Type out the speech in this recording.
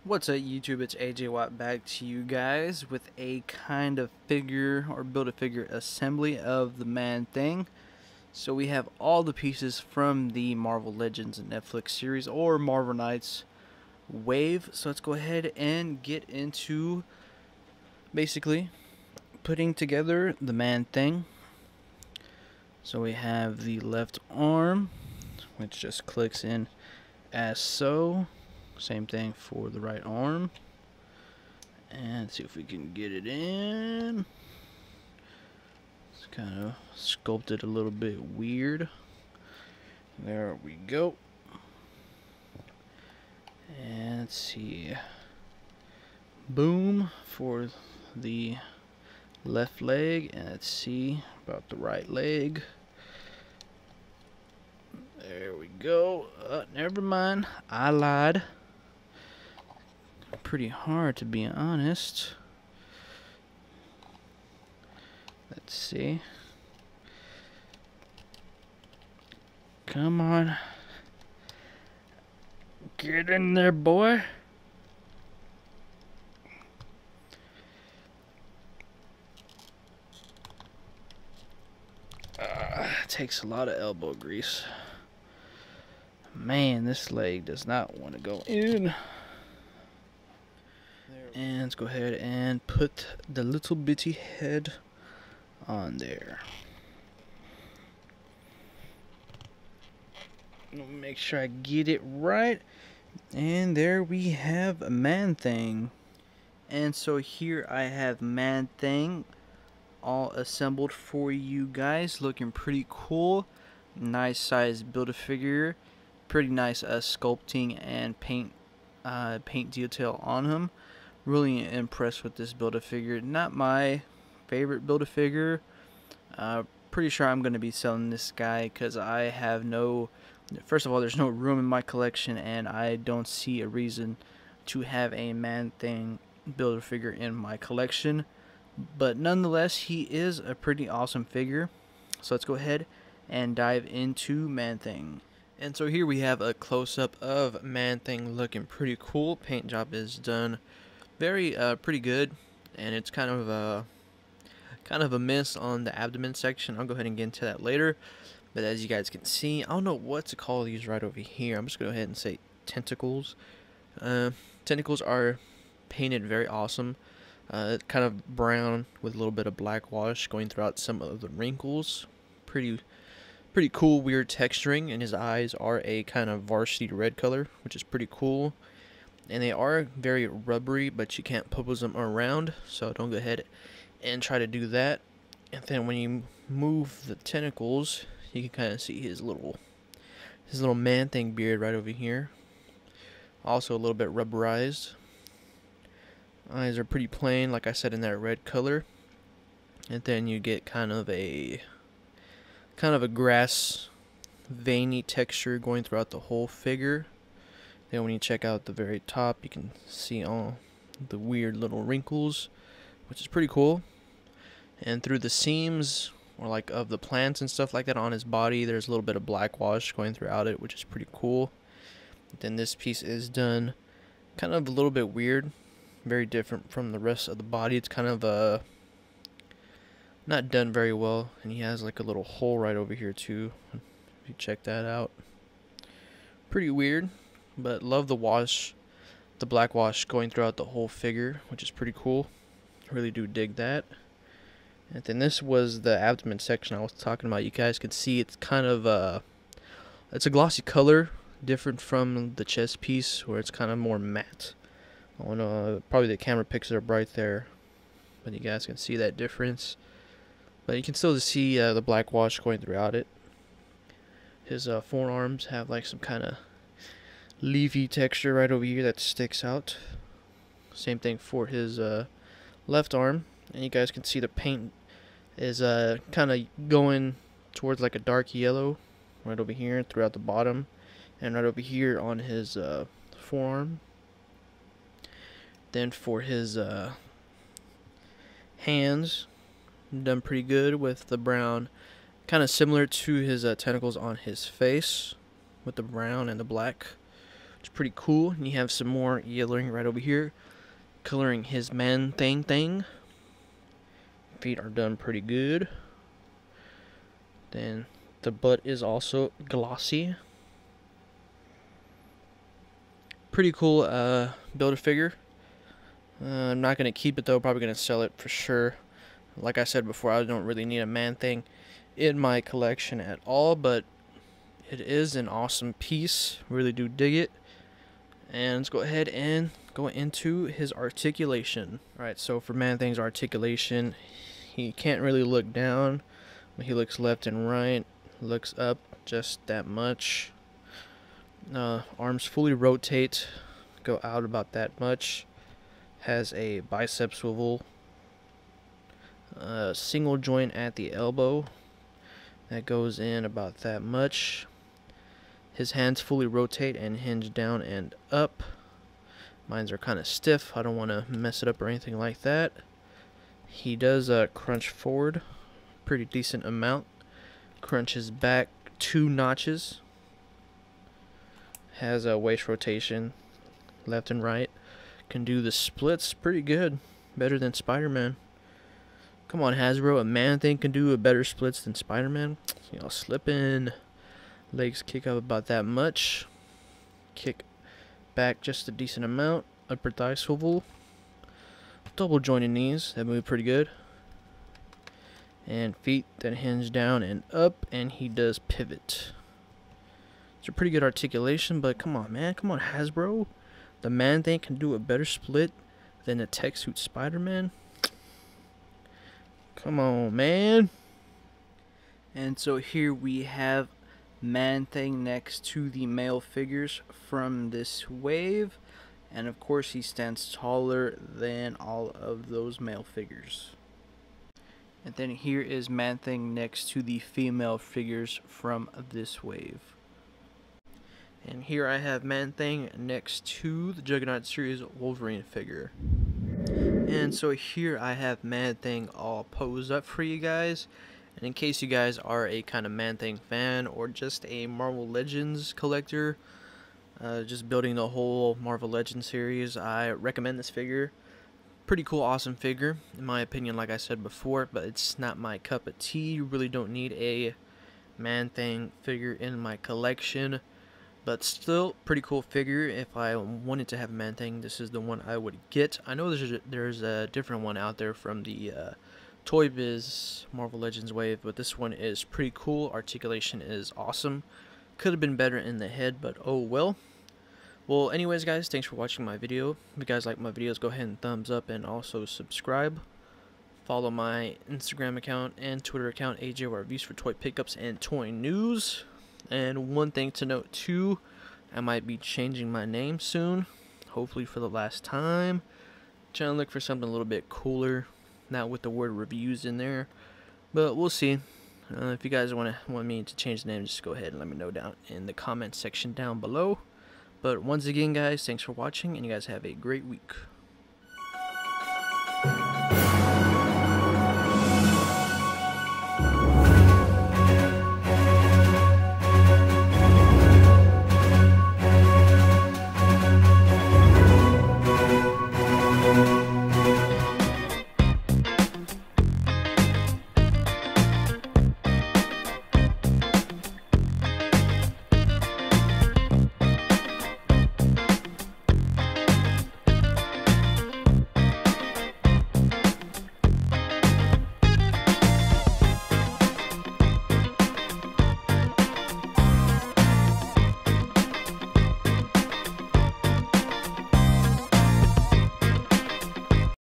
What's up YouTube, it's AJ Watt back to you guys with a kind of figure or build-a-figure assembly of the Man-Thing. So we have all the pieces from the Marvel Legends Netflix series or Marvel Knights wave. So let's go ahead and get into basically putting together the Man-Thing. So we have the left arm, which just clicks in as so. Same thing for the right arm. And see if we can get it in. It's kind of sculpted a little bit weird. There we go. And let's see. Boom for the left leg. And let's see about the right leg. There we go. Never mind. I lied. Pretty hard, to be honest. Let's see. Come on. Get in there, boy. Takes a lot of elbow grease. Man, this leg does not want to go in. And let's go ahead and put the little bitty head on there. Make sure I get it right. And there we have Man-Thing. And so here I have Man-Thing all assembled for you guys. Looking pretty cool. Nice size Build-A-Figure. Pretty nice sculpting and paint detail on him. Really impressed with this Build-A-Figure. Not my favorite Build-A-Figure. Pretty sure I'm going to be selling this guy because I have no... First of all, there's no room in my collection, and I don't see a reason to have a Man-Thing Build-A-Figure in my collection. But nonetheless, he is a pretty awesome figure. So let's go ahead and dive into Man-Thing. And so here we have a close-up of Man-Thing looking pretty cool. Paint job is done very pretty good, and it's kind of a miss on the abdomen section. I'll go ahead and get into that later. But as you guys can see, I don't know what to call these right over here. I'm just going to go ahead and say tentacles. Tentacles are painted very awesome. Kind of brown with a little bit of black wash going throughout some of the wrinkles. Pretty cool, weird texturing, and his eyes are a kind of varsity red color, which is pretty cool. And they are very rubbery, but you can't pose them around, so don't go ahead and try to do that. And then when you move the tentacles, you can kind of see his little Man-Thing beard right over here. Also a little bit rubberized. Eyes are pretty plain, like I said, in that red color. And then you get kind of a grass veiny texture going throughout the whole figure. Then when you check out the very top, you can see all the weird little wrinkles, which is pretty cool. And through the seams, or like of the plants and stuff like that on his body, there's a little bit of black wash going throughout it, which is pretty cool. Then this piece is done kind of a little bit weird, very different from the rest of the body. It's kind of not done very well, and he has like a little hole right over here too, if you check that out. Pretty weird, but love the wash, the black wash going throughout the whole figure, which is pretty cool. Really do dig that. And then this was the abdomen section I was talking about. You guys can see it's kind of it's a glossy color, different from the chest piece where it's kind of more matte. I know probably the camera picks it up right there, but you guys can see that difference. But you can still see the black wash going throughout it. His forearms have like some kind of leafy texture right over here that sticks out. Same thing for his left arm, and you guys can see the paint is kind of going towards like a dark yellow right over here throughout the bottom, and right over here on his forearm. Then for his hands, done pretty good with the brown, kind of similar to his tentacles on his face with the brown and the black It's pretty cool. And you have some more yellowing right over here, coloring his Man-Thing. Feet are done pretty good. Then the butt is also glossy. Pretty cool Build-A-Figure. I'm not going to keep it though, probably going to sell it for sure. Like I said before, I don't really need a Man-Thing in my collection at all, but it is an awesome piece. Really do dig it. And let's go ahead and go into his articulation. Alright, so for Man-Thing's articulation, he can't really look down. He looks left and right, looks up just that much. Arms fully rotate, go out about that much. Has a bicep swivel. Single joint at the elbow. That goes in about that much. His hands fully rotate and hinge down and up. Mine are kind of stiff. I don't want to mess it up or anything like that. He does crunch forward. Pretty decent amount. Crunches back 2 notches. Has a waist rotation left and right. Can do the splits pretty good. Better than Spider-Man. Come on, Hasbro. A Man-Thing can do a better splits than Spider-Man. Y'all slipping. Legs kick up about that much. Kick back just a decent amount. Upper thigh swivel. Double jointed knees. That move pretty good. And feet that hinge down and up. And he does pivot. It's a pretty good articulation, but come on, man. Come on, Hasbro. The Man-Thing can do a better split than the Tech Suit Spider-Man. Come on, man. And so here we have Man-Thing next to the male figures from this wave. And of course he stands taller than all of those male figures. And then here is Man-Thing next to the female figures from this wave. And here I have Man-Thing next to the Juggernaut series Wolverine figure. And so here I have Man-Thing all posed up for you guys. And in case you guys are a kind of Man-Thing fan or just a Marvel Legends collector, just building the whole Marvel Legends series, I recommend this figure. Pretty cool, awesome figure, in my opinion, like I said before, but it's not my cup of tea. You really don't need a Man-Thing figure in my collection. But still, pretty cool figure. If I wanted to have a Man-Thing, this is the one I would get. I know there's a different one out there from the Toy Biz Marvel Legends wave, but this one is pretty cool. Articulation is awesome. Could have been better in the head, but oh well. Well, anyways, guys, thanks for watching my video. If you guys like my videos, go ahead and thumbs up and also subscribe. Follow my Instagram account and Twitter account, AJ Reviews, for toy pickups and toy news. And one thing to note too, I might be changing my name soon, hopefully for the last time. Trying to look for something a little bit cooler, not with the word reviews in there, but we'll see. If you guys want me to change the name, just go ahead and let me know down in the comment section down below. But once again, guys, thanks for watching, and you guys have a great week.